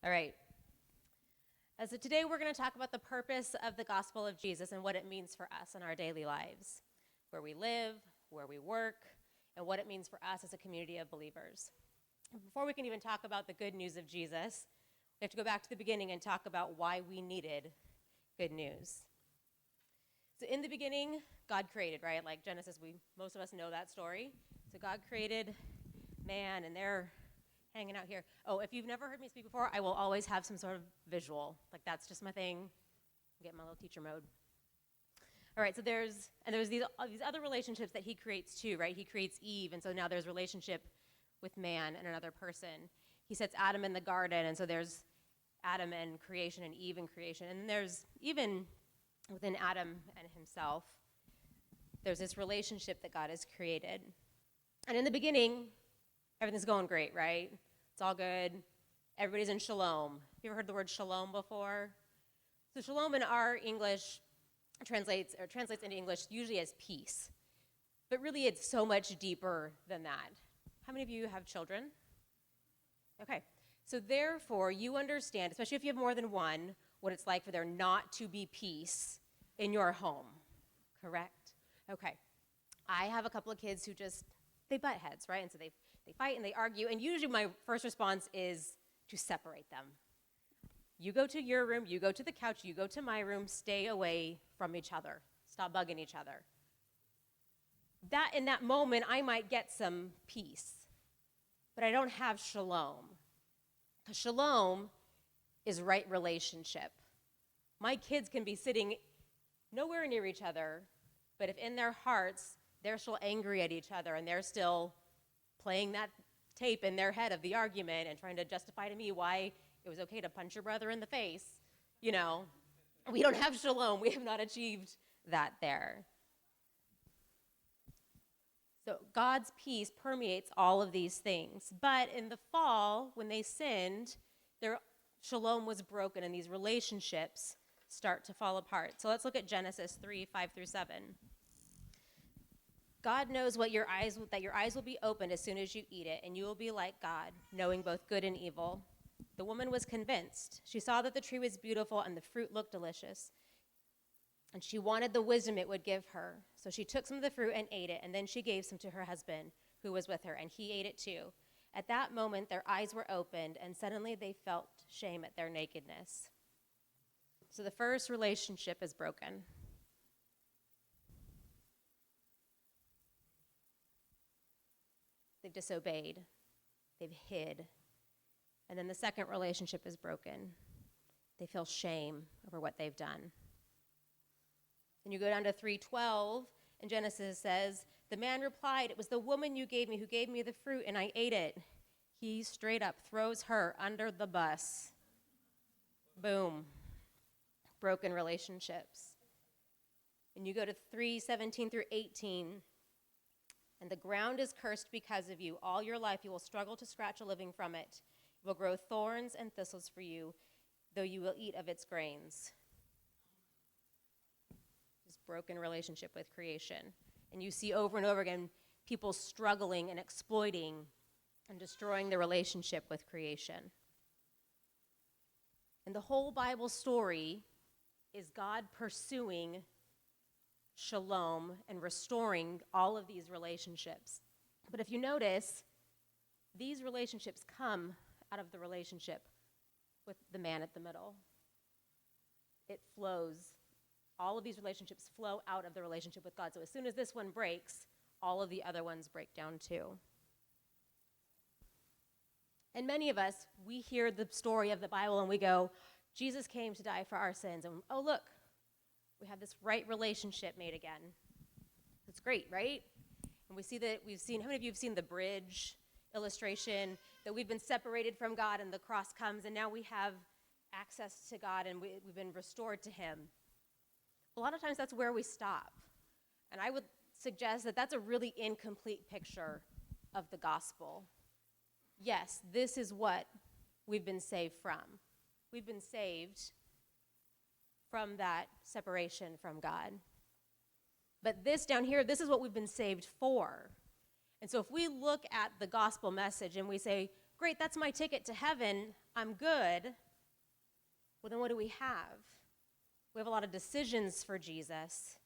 All right. So today we're going to talk about the purpose of the gospel of Jesus and what it means for us in our daily lives, where we live, where we work, and what it means for us as a community of believers. Before we can even talk about the good news of Jesus, we have to go back to the beginning and talk about why we needed good news. So in the beginning, God created, right? Like Genesis, most of us know that story. So God created man, and they're hanging out here. Oh, if you've never heard me speak before, I will always have some sort of visual. Like that's just my thing. Get my little teacher mode. All right, so there's these other relationships that he creates too, right? He creates Eve, and so now there's relationship with man and another person. He sets Adam in the garden, and so there's Adam and creation and Eve and creation. And there's even within Adam and himself, there's this relationship that God has created. And in the beginning, everything's going great, right? It's all good. Everybody's in shalom. Have you ever heard the word shalom before? So shalom in our English translates into English usually as peace. But really it's so much deeper than that. How many of you have children? Okay. So therefore, you understand, especially if you have more than one, what it's like for there not to be peace in your home. Correct? Okay. I have a couple of kids who they butt heads, right? And so they fight and they argue, and usually my first response is to separate them. You go to your room, you go to the couch, you go to my room, stay away from each other. Stop bugging each other. That in that moment, I might get some peace, but I don't have shalom. Because shalom is right relationship. My kids can be sitting nowhere near each other, but if in their hearts, they're still angry at each other and they're still playing that tape in their head of the argument and trying to justify to me why it was okay to punch your brother in the face, we don't have shalom. We have not achieved that there. So God's peace permeates all of these things. But in the fall, when they sinned, their shalom was broken and these relationships start to fall apart. So let's look at Genesis 3:5-7. God knows that your eyes will be opened as soon as you eat it, and you will be like God, knowing both good and evil. The woman was convinced. She saw that the tree was beautiful and the fruit looked delicious. And she wanted the wisdom it would give her. So she took some of the fruit and ate it, and then she gave some to her husband who was with her, and he ate it too. At that moment, their eyes were opened, and suddenly they felt shame at their nakedness. So the first relationship is broken. They've disobeyed. They've hid. And then the second relationship is broken. They feel shame over what they've done. And you go down to 3:12, and Genesis says, the man replied, it was the woman you gave me who gave me the fruit, and I ate it. He straight up throws her under the bus. Boom. Broken relationships. And you go to 3:17-18. And the ground is cursed because of you. All your life you will struggle to scratch a living from it. It will grow thorns and thistles for you, though you will eat of its grains. This broken relationship with creation. And you see over and over again people struggling and exploiting and destroying the relationship with creation. And the whole Bible story is God pursuing shalom and restoring all of these relationships. But if you notice, these relationships come out of the relationship with the man at the middle. It flows. All of these relationships flow out of the relationship with God. So as soon as this one breaks, all of the other ones break down too. And many of us, we hear the story of the Bible and we go, Jesus came to die for our sins. And oh, look, we have this right relationship made again. It's great, right? And how many of you have seen the bridge illustration that we've been separated from God and the cross comes and now we have access to God and we've been restored to him. A lot of times that's where we stop. And I would suggest that that's a really incomplete picture of the gospel. Yes, this is what we've been saved from. We've been saved from that separation from God. But this down here, this is what we've been saved for. And so if we look at the gospel message and we say, great, that's my ticket to heaven, I'm good. Well, then what do we have? We have a lot of decisions for Jesus,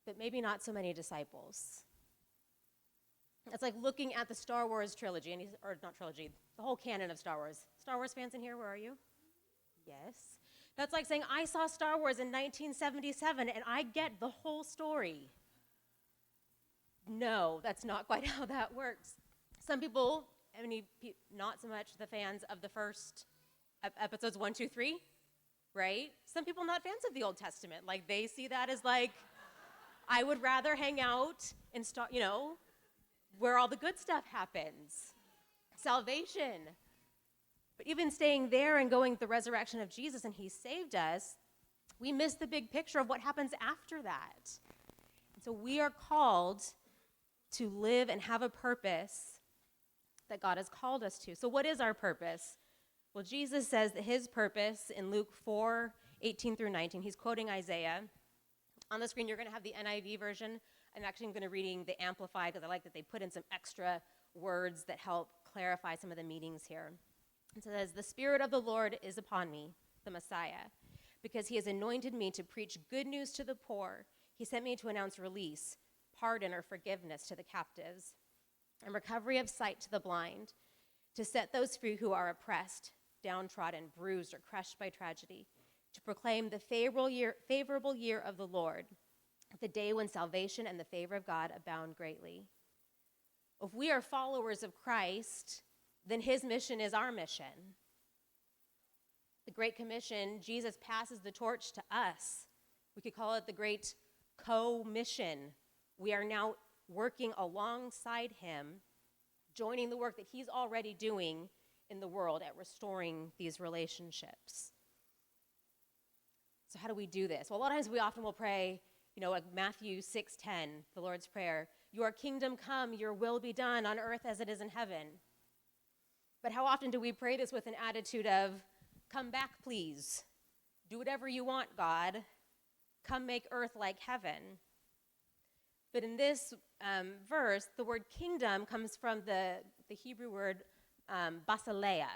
but maybe not so many disciples. It's like looking at the Star Wars trilogy, or not trilogy, the whole canon of Star Wars. Star Wars fans in here, where are you? Yes. That's like saying, I saw Star Wars in 1977 and I get the whole story. No, that's not quite how that works. Some people, not so much the fans of the first episodes 1, 2, 3, right? Some people not fans of the Old Testament. Like they see that as like, I would rather hang out and start, where all the good stuff happens. Salvation. But even staying there and going the resurrection of Jesus and he saved us, we miss the big picture of what happens after that. And so we are called to live and have a purpose that God has called us to. So what is our purpose? Well, Jesus says that his purpose in Luke 4, 18 through 19, he's quoting Isaiah. On the screen, you're going to have the NIV version. I'm actually going to be reading the Amplified because I like that they put in some extra words that help clarify some of the meanings here. It says, the Spirit of the Lord is upon me, the Messiah, because he has anointed me to preach good news to the poor. He sent me to announce release, pardon or forgiveness to the captives, and recovery of sight to the blind, to set those free who are oppressed, downtrodden, bruised, or crushed by tragedy, to proclaim the favorable year of the Lord, the day when salvation and the favor of God abound greatly. If we are followers of Christ, then his mission is our mission. The Great Commission, Jesus passes the torch to us. We could call it the Great Co-Mission. We are now working alongside him, joining the work that he's already doing in the world at restoring these relationships. So how do we do this? Well, a lot of times we often will pray, like Matthew 6:10, the Lord's Prayer, your kingdom come, your will be done on earth as it is in heaven. But how often do we pray this with an attitude of, come back, please. Do whatever you want, God. Come make earth like heaven. But in this verse, the word kingdom comes from the Hebrew word basileia.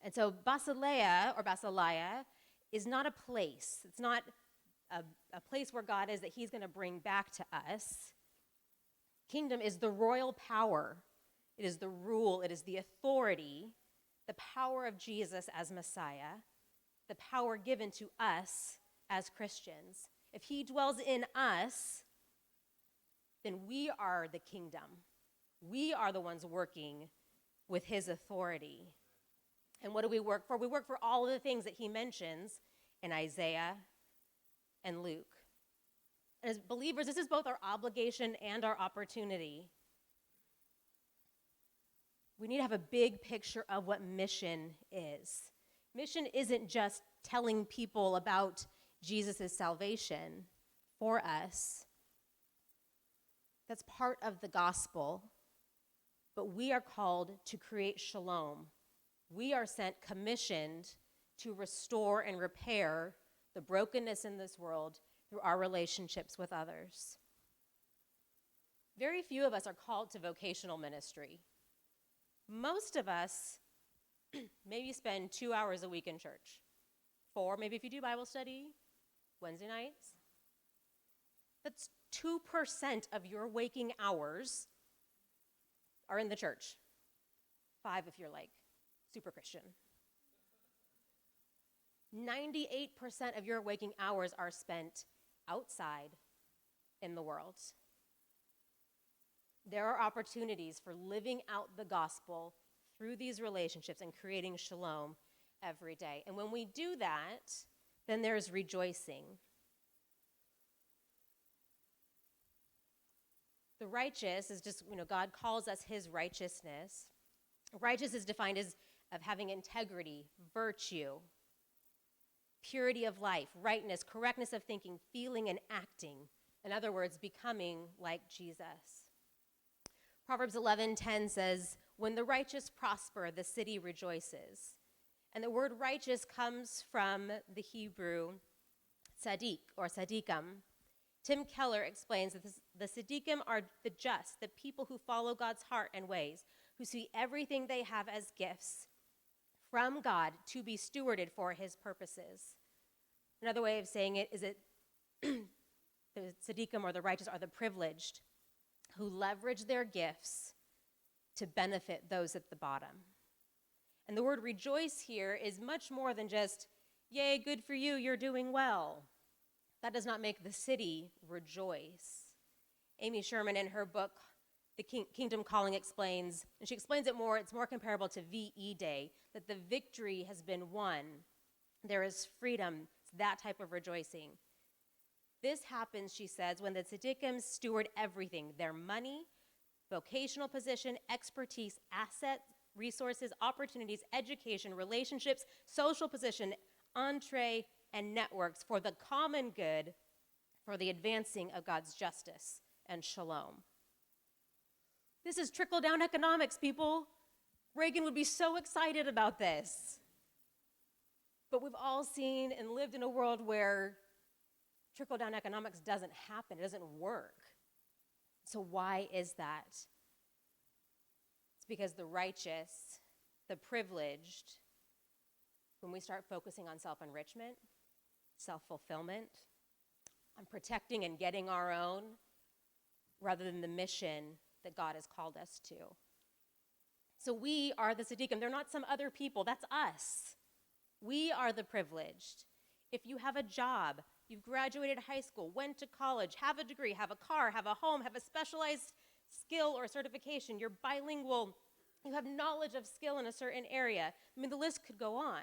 And so basileia, or basileia, is not a place. It's not a place where God is that he's going to bring back to us. Kingdom is the royal power. It is the rule. It is the authority, the power of Jesus as Messiah, the power given to us as Christians. If he dwells in us, then we are the kingdom. We are the ones working with his authority. And what do we work for? We work for all of the things that he mentions in Isaiah and Luke. And as believers, this is both our obligation and our opportunity. We need to have a big picture of what mission is. Mission isn't just telling people about Jesus' salvation for us. That's part of the gospel. But we are called to create shalom. We are commissioned to restore and repair the brokenness in this world through our relationships with others. Very few of us are called to vocational ministry. Most of us maybe spend 2 hours a week in church. 4, maybe if you do Bible study, Wednesday nights. That's 2% of your waking hours are in the church. 5 if you're like super Christian. 98% of your waking hours are spent outside in the world. There are opportunities for living out the gospel through these relationships and creating shalom every day. And when we do that, then there's rejoicing. The righteous is just, God calls us his righteousness. Righteous is defined as of having integrity, virtue, purity of life, rightness, correctness of thinking, feeling, and acting. In other words, becoming like Jesus. Proverbs 11:10 says, when the righteous prosper, the city rejoices. And the word righteous comes from the Hebrew tzaddik or tzaddikim. Tim Keller explains that the tzaddikim are the just, the people who follow God's heart and ways, who see everything they have as gifts from God to be stewarded for his purposes. Another way of saying it is that the tzaddikim, or the righteous, are the privileged who leverage their gifts to benefit those at the bottom. And the word rejoice here is much more than just, yay, good for you, you're doing well. That does not make the city rejoice. Amy Sherman, in her book, The Kingdom Calling, explains, and she explains it more, it's more comparable to VE Day, that the victory has been won. There is freedom. It's that type of rejoicing. This happens, she says, when the tzaddikim steward everything, their money, vocational position, expertise, assets, resources, opportunities, education, relationships, social position, entree, and networks for the common good, for the advancing of God's justice and shalom. This is trickle-down economics, people. Reagan would be so excited about this. But we've all seen and lived in a world where trickle-down economics doesn't happen. It doesn't work. So why is that? It's because the righteous, the privileged, when we start focusing on self-enrichment, self-fulfillment, on protecting and getting our own, rather than the mission that God has called us to. So we are the tzaddikim. They're not some other people. That's us. We are the privileged. If you have a job, you've graduated high school, went to college, have a degree, have a car, have a home, have a specialized skill or certification, you're bilingual, you have knowledge of skill in a certain area. I mean, the list could go on.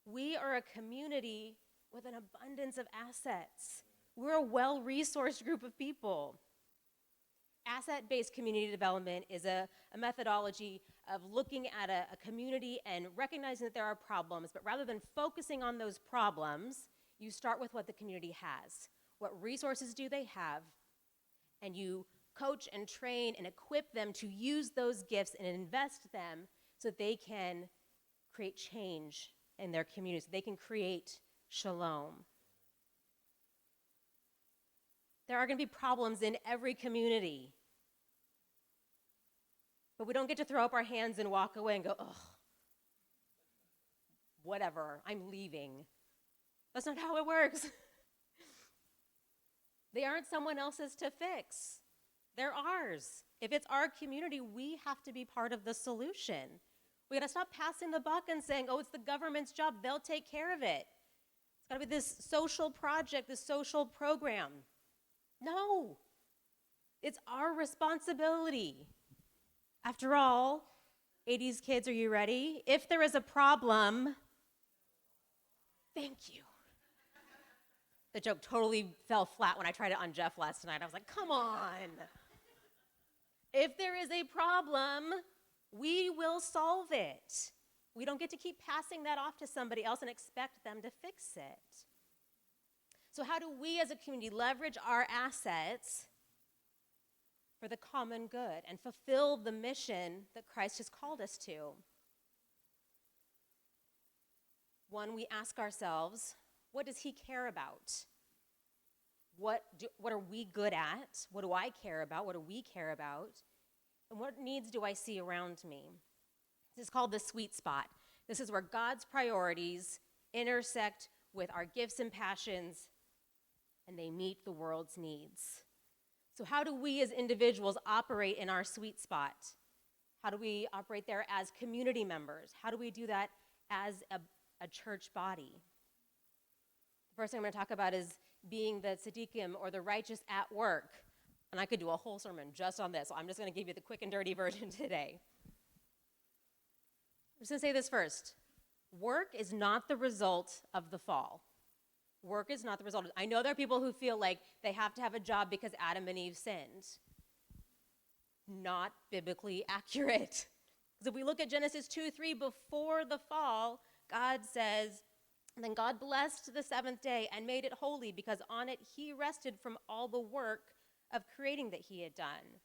We are a community with an abundance of assets. We're a well-resourced group of people. Asset-based community development is a methodology of looking at a community and recognizing that there are problems, but rather than focusing on those problems, you start with what the community has. What resources do they have? And you coach and train and equip them to use those gifts and invest them so that they can create change in their communities. They can create shalom. There are going to be problems in every community. But we don't get to throw up our hands and walk away and go, ugh, whatever, I'm leaving. That's not how it works. They aren't someone else's to fix. They're ours. If it's our community, we have to be part of the solution. We got to stop passing the buck and saying, oh, it's the government's job. They'll take care of it. It's got to be this social project, this social program. No. It's our responsibility. After all, 80s kids, are you ready? If there is a problem, thank you. The joke totally fell flat when I tried it on Jeff last night. I was like, come on. If there is a problem, we will solve it. We don't get to keep passing that off to somebody else and expect them to fix it. So how do we as a community leverage our assets for the common good and fulfill the mission that Christ has called us to? One, we ask ourselves, what does he care about? What are we good at? What do I care about? What do we care about? And what needs do I see around me? This is called the sweet spot. This is where God's priorities intersect with our gifts and passions, and they meet the world's needs. So how do we as individuals operate in our sweet spot? How do we operate there as community members? How do we do that as a church body? The first thing I'm going to talk about is being the tzaddikim, or the righteous at work. And I could do a whole sermon just on this, so I'm just going to give you the quick and dirty version today. I'm just going to say this first. Work is not the result of the fall. Work is not the result. I know there are people who feel like they have to have a job because Adam and Eve sinned. Not biblically accurate. Because if we look at Genesis 2:3, before the fall, God says, then God blessed the seventh day and made it holy, because on it he rested from all the work of creating that he had done.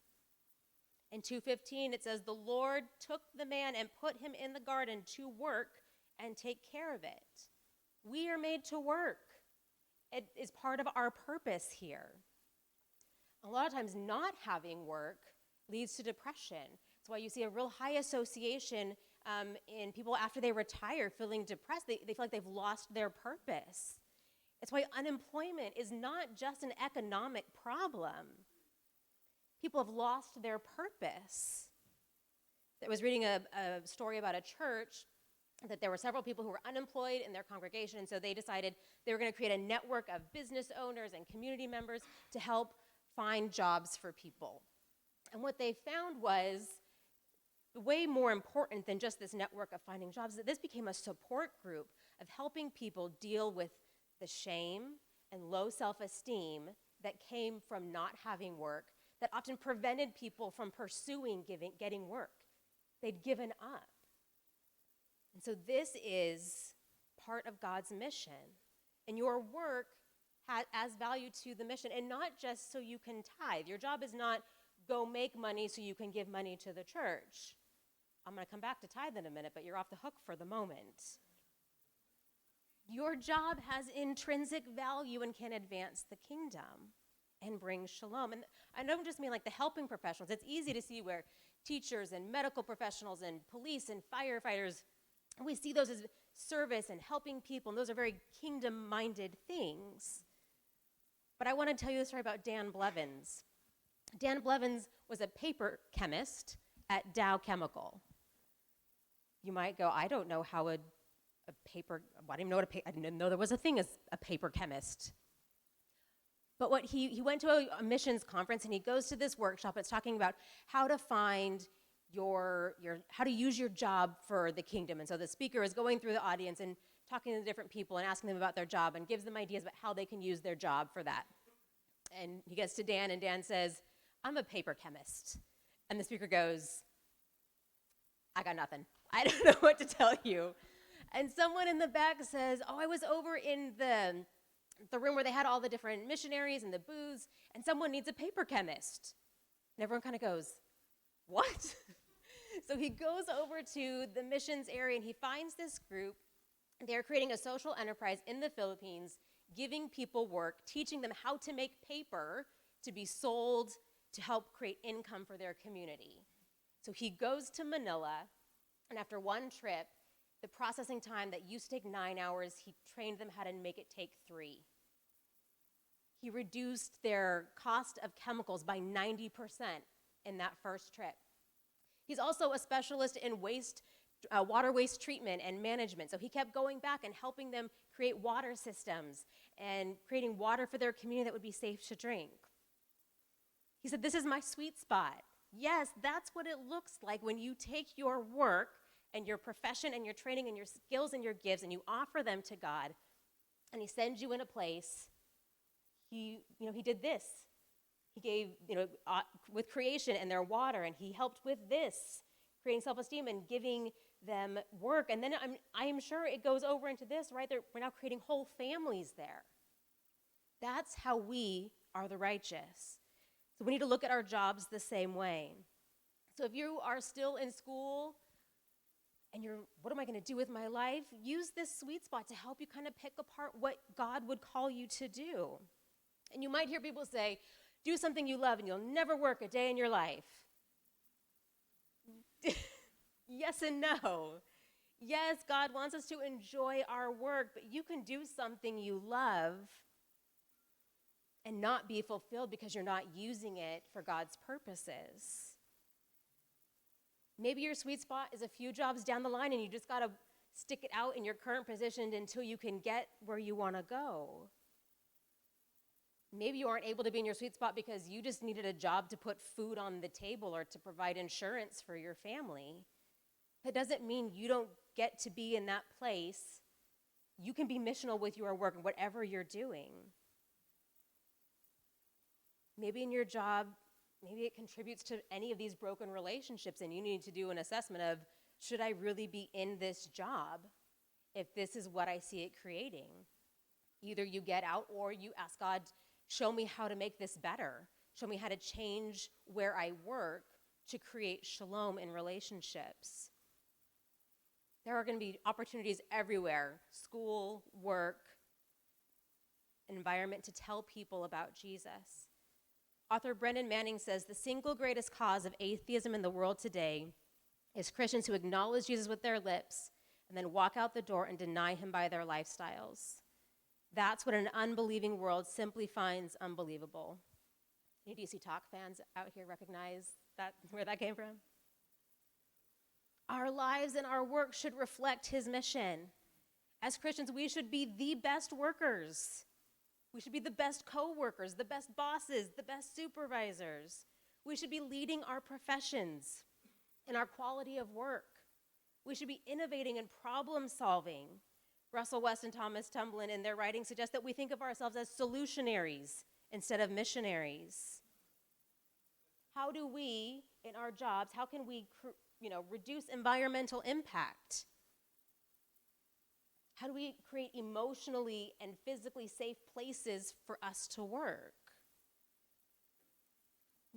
In 2:15, it says, the Lord took the man and put him in the garden to work and take care of it. We are made to work. It is part of our purpose here. A lot of times not having work leads to depression. That's why you see a real high association in people after they retire feeling depressed. They feel like they've lost their purpose. It's why unemployment is not just an economic problem. People have lost their purpose. I was reading a story about a church that there were several people who were unemployed in their congregation, and so they decided they were going to create a network of business owners and community members to help find jobs for people. And what they found was way more important than just this network of finding jobs, that this became a support group of helping people deal with the shame and low self-esteem that came from not having work, that often prevented people from pursuing getting work. They'd given up. And so this is part of God's mission. And your work adds value to the mission, and not just so you can tithe. Your job is not go make money so you can give money to the church. I'm going to come back to tithe in a minute, but you're off the hook for the moment. Your job has intrinsic value and can advance the kingdom and bring shalom. And I don't just mean like the helping professionals. It's easy to see where teachers and medical professionals and police and firefighters, we see those as service and helping people, and those are very kingdom-minded things. But I want to tell you a story about Dan Blevins. Dan Blevins was a paper chemist at Dow Chemical. You might go, I don't know how I didn't know there was a thing as a paper chemist. But he went to a missions conference, and he goes to this workshop that's talking about how to find how to use your job for the kingdom. And so the speaker is going through the audience and talking to the different people and asking them about their job and gives them ideas about how they can use their job for that. And he gets to Dan, and Dan says, I'm a paper chemist. And the speaker goes, I got nothing. I don't know what to tell you. And someone in the back says, I was over in the room where they had all the different missionaries and the booths, and someone needs a paper chemist. And everyone kind of goes, what? So he goes over to the missions area, and he finds this group. They're creating a social enterprise in the Philippines, giving people work, teaching them how to make paper to be sold to help create income for their community. So he goes to Manila, and after one trip, the processing time that used to take 9 hours, he trained them how to make it take 3. He reduced their cost of chemicals by 90% in that first trip. He's also a specialist in water waste treatment and management. So he kept going back and helping them create water systems and creating water for their community that would be safe to drink. He said, this is my sweet spot. Yes, that's what it looks like when you take your work and your profession and your training and your skills and your gifts and you offer them to God, and he sends you in a place. He did this. He gave, with creation and their water, and he helped with this, creating self-esteem and giving them work. And then I'm sure it goes over into this, right? We're now creating whole families there. That's how we are the righteous. So we need to look at our jobs the same way. So if you are still in school and what am I going to do with my life? Use this sweet spot to help you kind of pick apart what God would call you to do. And you might hear people say, do something you love and you'll never work a day in your life. Yes and no. Yes, God wants us to enjoy our work, but you can do something you love and not be fulfilled because you're not using it for God's purposes. Maybe your sweet spot is a few jobs down the line and you just got to stick it out in your current position until you can get where you want to go. Maybe you aren't able to be in your sweet spot because you just needed a job to put food on the table or to provide insurance for your family. That doesn't mean you don't get to be in that place. You can be missional with your work, whatever you're doing. Maybe in your job, maybe it contributes to any of these broken relationships, and you need to do an assessment of, should I really be in this job if this is what I see it creating? Either you get out or you ask God, show me how to make this better. Show me how to change where I work to create shalom in relationships. There are going to be opportunities everywhere, school, work, environment, to tell people about Jesus. Author Brendan Manning says the single greatest cause of atheism in the world today is Christians who acknowledge Jesus with their lips and then walk out the door and deny him by their lifestyles. That's what an unbelieving world simply finds unbelievable. Any DC Talk fans out here recognize that, where that came from? Our lives and our work should reflect his mission. As Christians, we should be the best workers. We should be the best co-workers, the best bosses, the best supervisors. We should be leading our professions in our quality of work. We should be innovating and problem solving. Russell West and Thomas Tumblin in their writing suggest that we think of ourselves as solutionaries instead of missionaries. How do we, in our jobs, how can we reduce environmental impact? How do we create emotionally and physically safe places for us to work?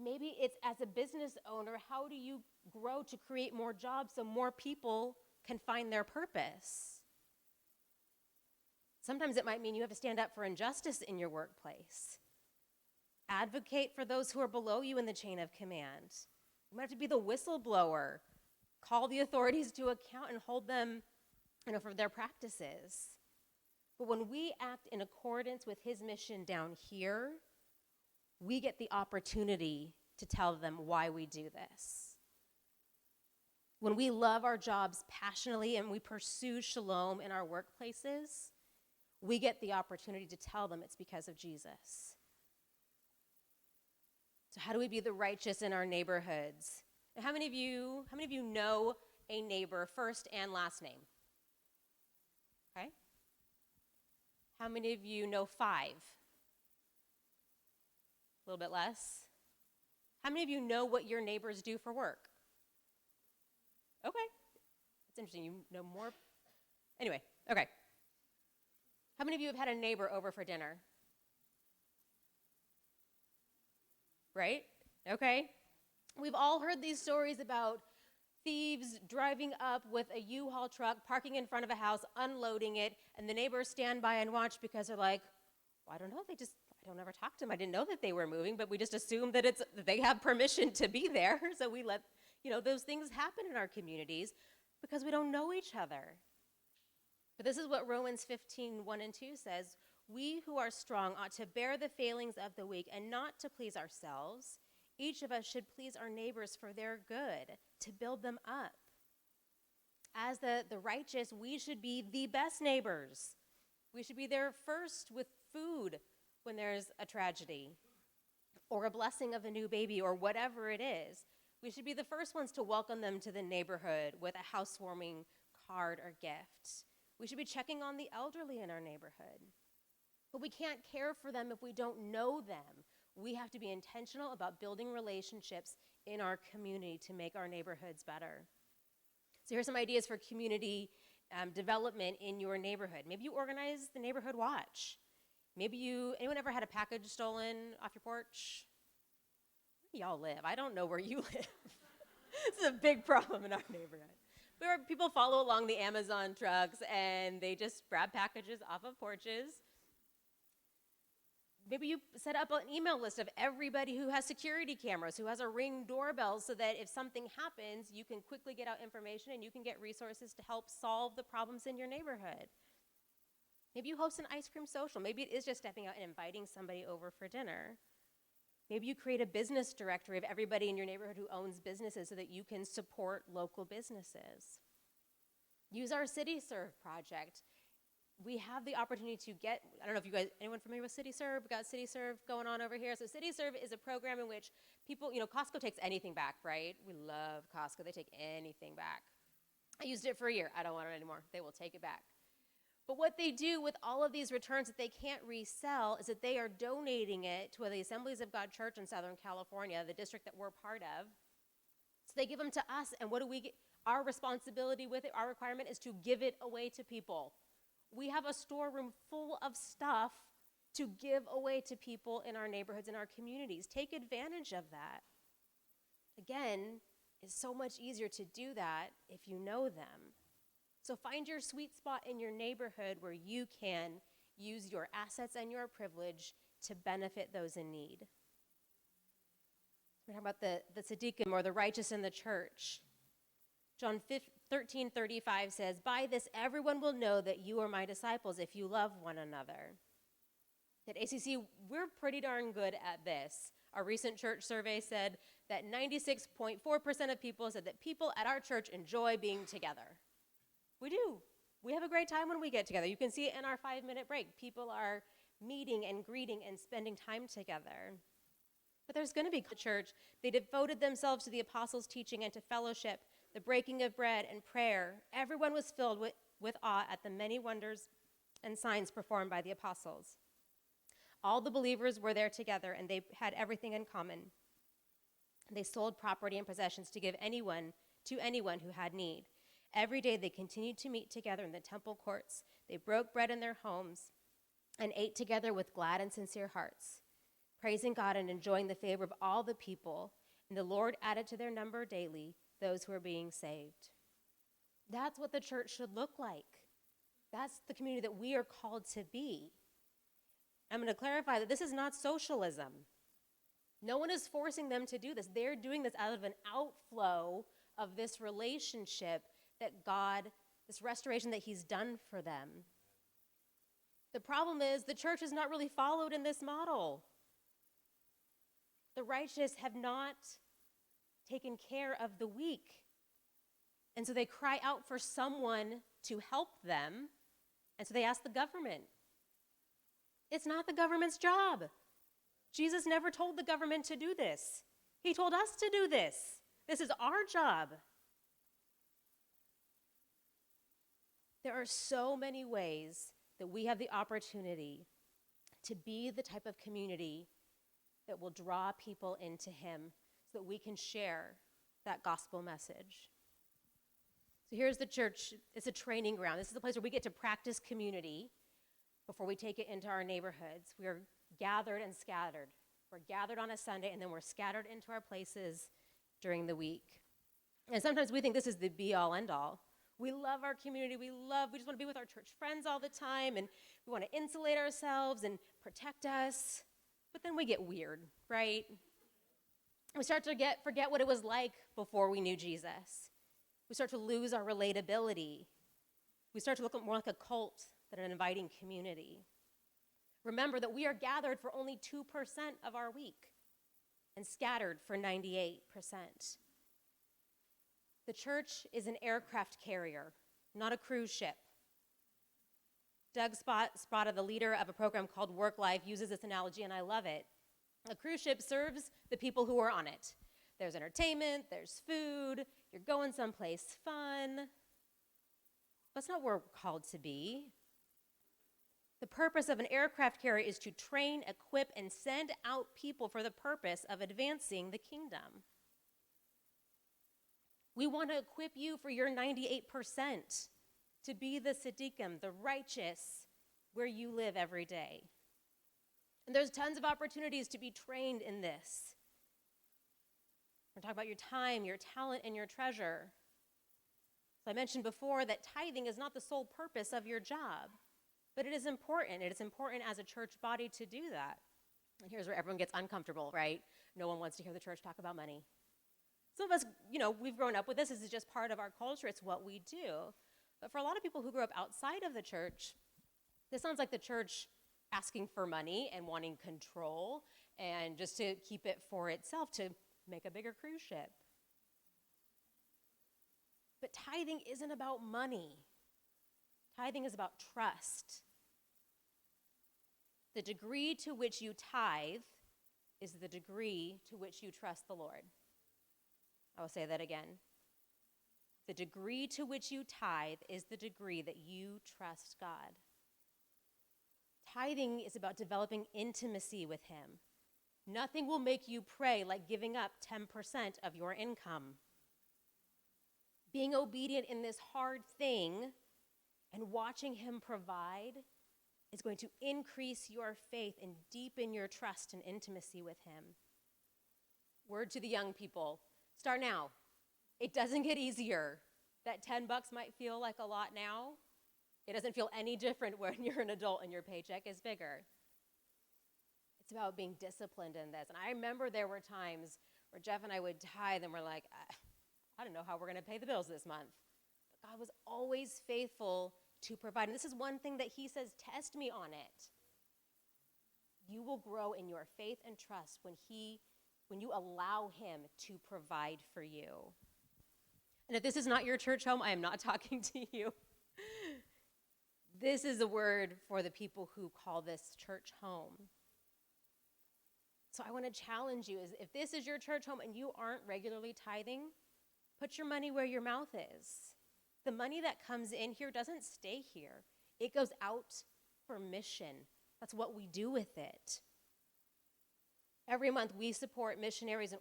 Maybe it's as a business owner, how do you grow to create more jobs so more people can find their purpose? Sometimes it might mean you have to stand up for injustice in your workplace. Advocate for those who are below you in the chain of command. You might have to be the whistleblower. Call the authorities to account and hold them for their practices. But when we act in accordance with his mission down here, we get the opportunity to tell them why we do this. When we love our jobs passionately and we pursue shalom in our workplaces, we get the opportunity to tell them it's because of Jesus. So how do we be the righteous in our neighborhoods? And how many of you know a neighbor first and last name? Okay. How many of you know 5? A little bit less. How many of you know what your neighbors do for work? Okay. It's interesting. You know more. Anyway, okay. How many of you have had a neighbor over for dinner? Right? Okay. We've all heard these stories about thieves driving up with a U-Haul truck, parking in front of a house, unloading it, and the neighbors stand by and watch because they're like, well, I don't know, I don't ever talk to them. I didn't know that they were moving, but we just assume that they have permission to be there. So we let, those things happen in our communities because we don't know each other. But this is what Romans 15:1-2 says. We who are strong ought to bear the failings of the weak and not to please ourselves. Each of us should please our neighbors for their good, to build them up. As the righteous, we should be the best neighbors. We should be there first with food when there's a tragedy or a blessing of a new baby or whatever it is. We should be the first ones to welcome them to the neighborhood with a housewarming card or gift. We should be checking on the elderly in our neighborhood. But we can't care for them if we don't know them. We have to be intentional about building relationships in our community to make our neighborhoods better. So here's some ideas for community development in your neighborhood. Maybe you organize the neighborhood watch. Anyone ever had a package stolen off your porch? Where do y'all live? I don't know where you live. This is a big problem in our neighborhood. Where people follow along the Amazon trucks and they just grab packages off of porches. Maybe you set up an email list of everybody who has security cameras, who has a Ring doorbell, so that if something happens, you can quickly get out information and you can get resources to help solve the problems in your neighborhood. Maybe you host an ice cream social. Maybe it is just stepping out and inviting somebody over for dinner. Maybe you create a business directory of everybody in your neighborhood who owns businesses so that you can support local businesses. Use our CityServe project. We have the opportunity to I don't know if you guys, anyone familiar with CityServe? We've got CityServe going on over here. So CityServe is a program in which people, Costco takes anything back, right? We love Costco. They take anything back. I used it for a year. I don't want it anymore. They will take it back. But what they do with all of these returns that they can't resell is that they are donating it to the Assemblies of God Church in Southern California, the district that we're part of. So they give them to us, and what do we get? Our responsibility with it, our requirement is to give it away to people. We have a storeroom full of stuff to give away to people in our neighborhoods and our communities. Take advantage of that. Again, it's so much easier to do that if you know them. So find your sweet spot in your neighborhood where you can use your assets and your privilege to benefit those in need. We're talking about the tzaddikim, or the righteous in the church. John 13:35 says, "By this everyone will know that you are my disciples if you love one another." At ACC, we're pretty darn good at this. Our recent church survey said that 96.4% of people said that people at our church enjoy being together. We do. We have a great time when we get together. You can see it in our 5-minute break. People are meeting and greeting and spending time together. But there's going to be a church. They devoted themselves to the apostles' teaching and to fellowship, the breaking of bread and prayer. Everyone was filled with awe at the many wonders and signs performed by the apostles. All the believers were there together, and they had everything in common. They sold property and possessions to give to anyone who had need. Every day they continued to meet together in the temple courts. They broke bread in their homes and ate together with glad and sincere hearts, praising God and enjoying the favor of all the people. And the Lord added to their number daily those who are being saved. That's what the church should look like. That's the community that we are called to be. I'm going to clarify that this is not socialism. No one is forcing them to do this. They're doing this out of an outflow of this relationship that God, this restoration that he's done for them. The problem is the church has not really followed in this model. The righteous have not taken care of the weak. And so they cry out for someone to help them. And so they ask the government. It's not the government's job. Jesus never told the government to do this. He told us to do this. This is our job. There are so many ways that we have the opportunity to be the type of community that will draw people into him so that we can share that gospel message. So here's the church. It's a training ground. This is the place where we get to practice community before we take it into our neighborhoods. We are gathered and scattered. We're gathered on a Sunday, and then we're scattered into our places during the week. And sometimes we think this is the be-all, end-all. We love our community. We just want to be with our church friends all the time, and we want to insulate ourselves and protect us. But then we get weird, right? We start to forget what it was like before we knew Jesus. We start to lose our relatability. We start to look more like a cult than an inviting community. Remember that we are gathered for only 2% of our week and scattered for 98%. The church is an aircraft carrier, not a cruise ship. Doug Sprotta, the leader of a program called Work Life, uses this analogy, and I love it. A cruise ship serves the people who are on it. There's entertainment, there's food, you're going someplace fun. That's not where we're called to be. The purpose of an aircraft carrier is to train, equip, and send out people for the purpose of advancing the kingdom. We want to equip you for your 98%, to be the tzaddikim, the righteous, where you live every day. And there's tons of opportunities to be trained in this. We're talking about your time, your talent, and your treasure. So I mentioned before that tithing is not the sole purpose of your job, but it is important. It is important as a church body to do that. And here's where everyone gets uncomfortable, right? No one wants to hear the church talk about money. Some of us, we've grown up with this. This is just part of our culture. It's what we do. But for a lot of people who grew up outside of the church, this sounds like the church asking for money and wanting control and just to keep it for itself, to make a bigger cruise ship. But tithing isn't about money. Tithing is about trust. The degree to which you tithe is the degree to which you trust the Lord. I will say that again. The degree to which you tithe is the degree that you trust God. Tithing is about developing intimacy with him. Nothing will make you pray like giving up 10% of your income. Being obedient in this hard thing and watching him provide is going to increase your faith and deepen your trust and intimacy with him. Word to the young people, start now. It doesn't get easier. That $10 might feel like a lot now. It doesn't feel any different when you're an adult and your paycheck is bigger. It's about being disciplined in this. And I remember there were times where Jeff and I would tithe and we're like, I don't know how we're going to pay the bills this month. But God was always faithful to provide. And this is one thing that he says, test me on it. You will grow in your faith and trust when you allow him to provide for you. And if this is not your church home, I am not talking to you. This is a word for the people who call this church home. So I want to challenge you, is if this is your church home and you aren't regularly tithing, put your money where your mouth is. The money that comes in here doesn't stay here. It goes out for mission. That's what we do with it. Every month we support missionaries and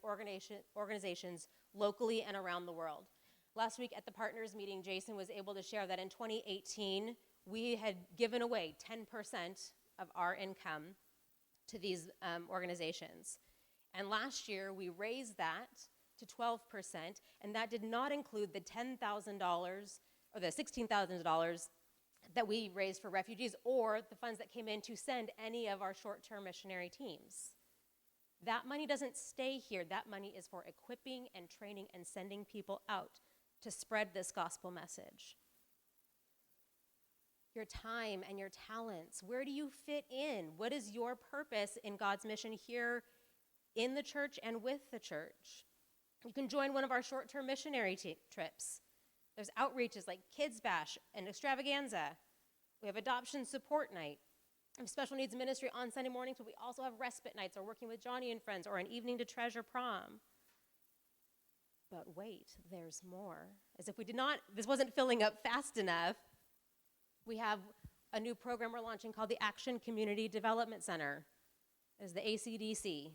organizations locally and around the world. Last week at the partners meeting, Jason was able to share that in 2018, we had given away 10% of our income to these organizations. And last year, we raised that to 12%, and that did not include the $10,000 or the $16,000 that we raised for refugees or the funds that came in to send any of our short-term missionary teams. That money doesn't stay here. That money is for equipping and training and sending people out to spread this gospel message. Your time and your talents, where do you fit in? What is your purpose in God's mission here in the church and with the church? You can join one of our short-term missionary trips. There's outreaches like Kids Bash and Extravaganza. We have adoption support night. We have special needs ministry on Sunday mornings, but we also have respite nights or working with Johnny and Friends or an evening to treasure prom. But wait, there's more. As if this wasn't filling up fast enough, we have a new program we're launching called the Action Community Development Center. It is the ACDC.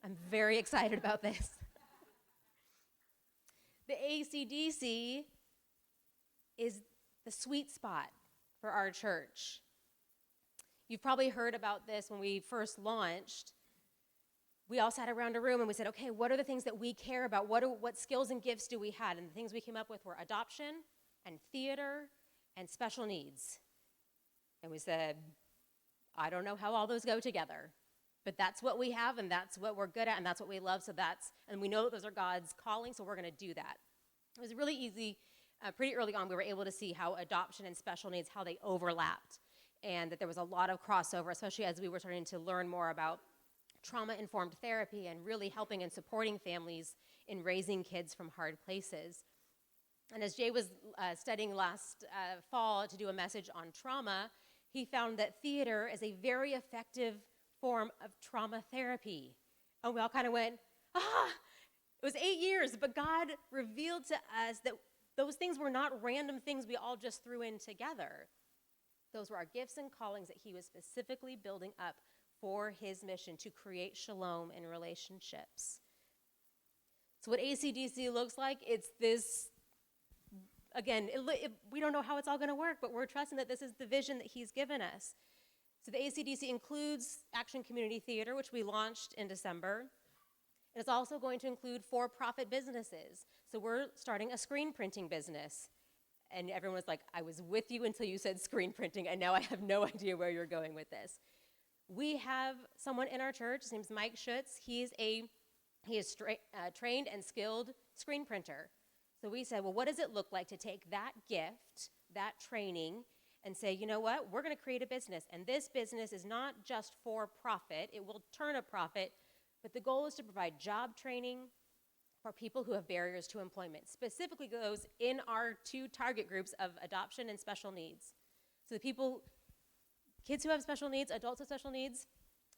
I'm very excited about this. The ACDC is the sweet spot for our church. You've probably heard about this when we first launched. We all sat around a room and we said, okay, what are the things that we care about? What skills and gifts do we have? And the things we came up with were adoption and theater and special needs. And we said, I don't know how all those go together, but that's what we have and that's what we're good at and that's what we love. And we know that those are God's calling, so we're going to do that. It was really easy. Pretty early on, we were able to see how adoption and special needs, how they overlapped, and that there was a lot of crossover, especially as we were starting to learn more about trauma-informed therapy and really helping and supporting families in raising kids from hard places. And as Jay was studying last fall to do a message on trauma, he found that theater is a very effective form of trauma therapy. And we all kind of went, it was 8 years, but God revealed to us that those things were not random things we all just threw in together. Those were our gifts and callings that he was specifically building up for his mission to create shalom in relationships. So what ACDC looks like, it's this, again, we don't know how it's all going to work, but we're trusting that this is the vision that he's given us. So the ACDC includes Action Community Theater, which we launched in December. It's also going to include for-profit businesses. So we're starting a screen printing business. And everyone was like, I was with you until you said screen printing, and now I have no idea where you're going with this. We have someone in our church, his name's Mike Schutz. He is trained and skilled screen printer. So we said, well, what does it look like to take that gift, that training, and say, you know what, we're going to create a business. And this business is not just for profit. It will turn a profit, but the goal is to provide job training for people who have barriers to employment, specifically those in our two target groups of adoption and special needs. So the kids who have special needs, adults with special needs,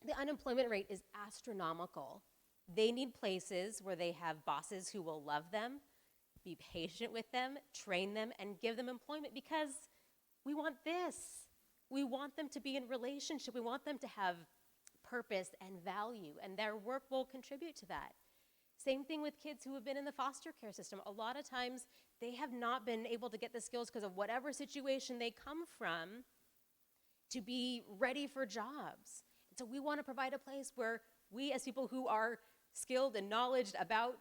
the unemployment rate is astronomical. They need places where they have bosses who will love them, be patient with them, train them, and give them employment, because we want this. We want them to be in relationship. We want them to have purpose and value, and their work will contribute to that. Same thing with kids who have been in the foster care system. A lot of times they have not been able to get the skills because of whatever situation they come from to be ready for jobs. And so we want to provide a place where we, as people who are skilled and knowledgeable about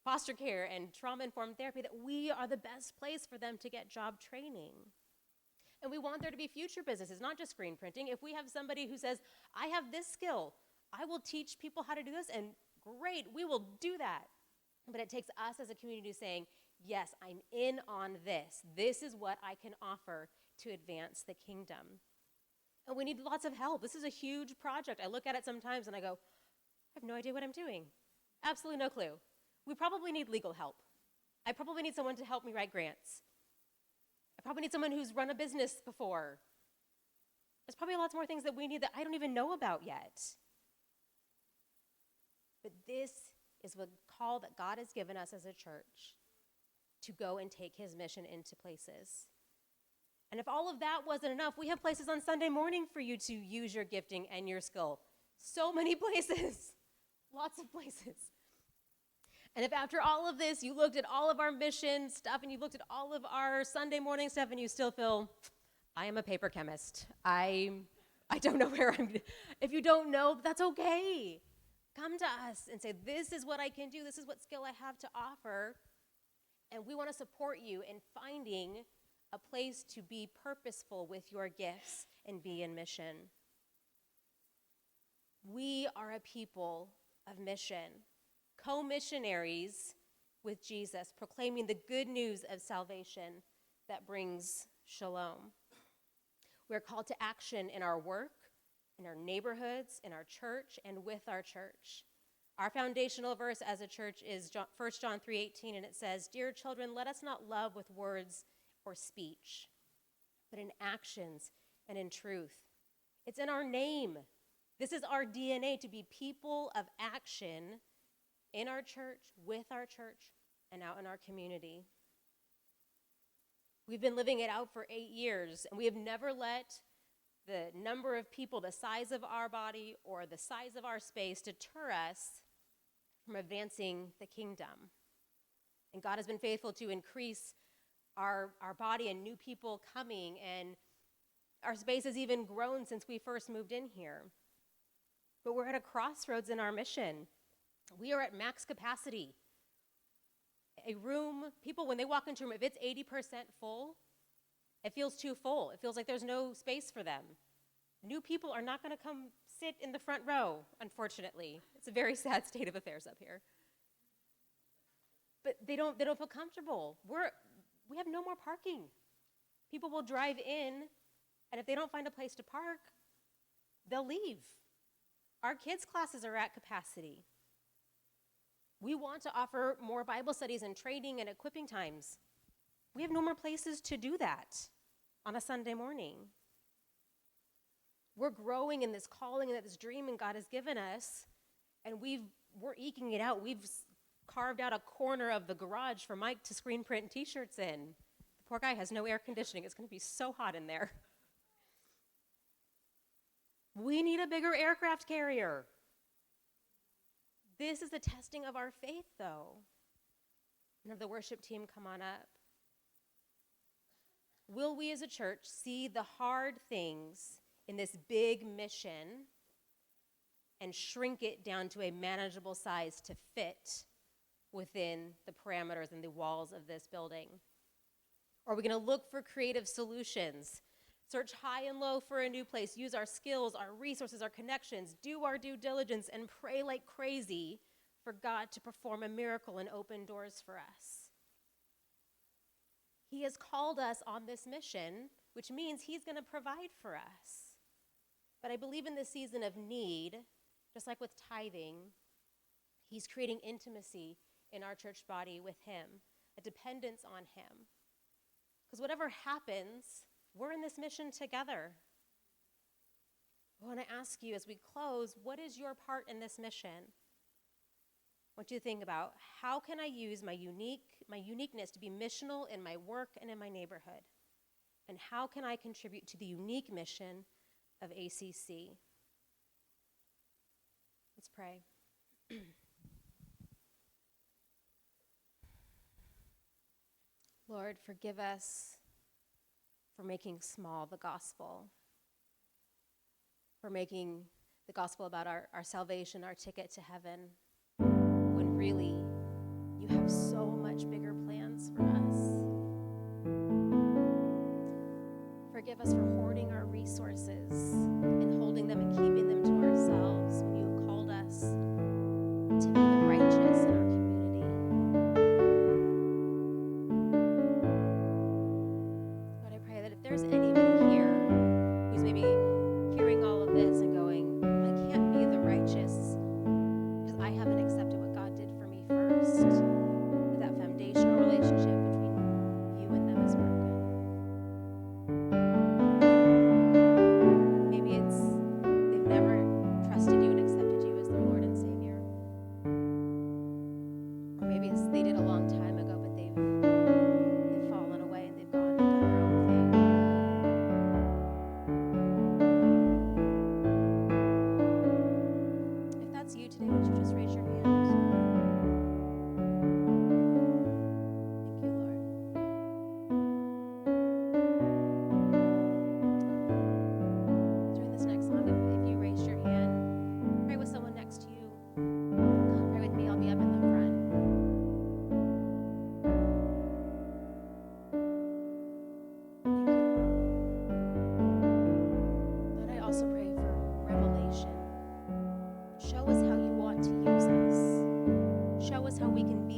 foster care and trauma-informed therapy, that we are the best place for them to get job training. And we want there to be future businesses, not just screen printing. If we have somebody who says, I have this skill, I will teach people how to do this, and Great, we will do that. But it takes us as a community saying, yes, I'm in on this. This is what I can offer to advance the kingdom. And we need lots of help. This is a huge project. I look at it sometimes and I go, I have no idea what I'm doing. Absolutely no clue. We probably need legal help. I probably need someone to help me write grants. I probably need someone who's run a business before. There's probably lots more things that we need that I don't even know about yet. But this is the call that God has given us as a church to go and take his mission into places. And if all of that wasn't enough, we have places on Sunday morning for you to use your gifting and your skill. So many places, lots of places. And if after all of this, you looked at all of our mission stuff and you looked at all of our Sunday morning stuff and you still feel, I am a paper chemist. I don't know where I'm, if you don't know, that's okay. Come to us and say, this is what I can do. This is what skill I have to offer. And we want to support you in finding a place to be purposeful with your gifts and be in mission. We are a people of mission, co-missionaries with Jesus, proclaiming the good news of salvation that brings shalom. We're called to action in our work, in our neighborhoods, in our church, and with our church. Our foundational verse as a church is 1 John 3:18, and it says, "Dear children, let us not love with words or speech, but in actions and in truth." It's in our name. This is our DNA, to be people of action in our church, with our church, and out in our community. We've been living it out for 8 years, and we have never let the number of people, the size of our body, or the size of our space deter us from advancing the kingdom. And God has been faithful to increase our body and new people coming, and our space has even grown since we first moved in here. But we're at a crossroads in our mission. We are at max capacity. A room, people, when they walk into a room, if it's 80% full, it feels too full. It feels like there's no space for them. New people are not going to come sit in the front row, unfortunately. It's a very sad state of affairs up here. But they don't feel comfortable. We have no more parking. People will drive in, and if they don't find a place to park, they'll leave. Our kids' classes are at capacity. We want to offer more Bible studies and training and equipping times. We have no more places to do that on a Sunday morning. We're growing in this calling and this dream and God has given us, and we're eking it out. We've carved out a corner of the garage for Mike to screen print t-shirts in. The poor guy has no air conditioning. It's going to be so hot in there. We need a bigger aircraft carrier. This is the testing of our faith, though. And have the worship team come on up. Will we as a church see the hard things in this big mission and shrink it down to a manageable size to fit within the parameters and the walls of this building? Or are we going to look for creative solutions? Search high and low for a new place, use our skills, our resources, our connections, do our due diligence, and pray like crazy for God to perform a miracle and open doors for us. He has called us on this mission, which means he's going to provide for us. But I believe in this season of need, just like with tithing, he's creating intimacy in our church body with him, a dependence on him. Because whatever happens, we're in this mission together. I want to ask you as we close, what is your part in this mission? I want you to think about, how can I use my uniqueness to be missional in my work and in my neighborhood? And how can I contribute to the unique mission of ACC? Let's pray. Lord, forgive us for making small the gospel, for making the gospel about our salvation, our ticket to heaven, when really you have so much bigger plans for us. Forgive us for hoarding our resources and holding them and keeping them to ourselves when you have called us to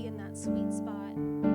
be in that sweet spot.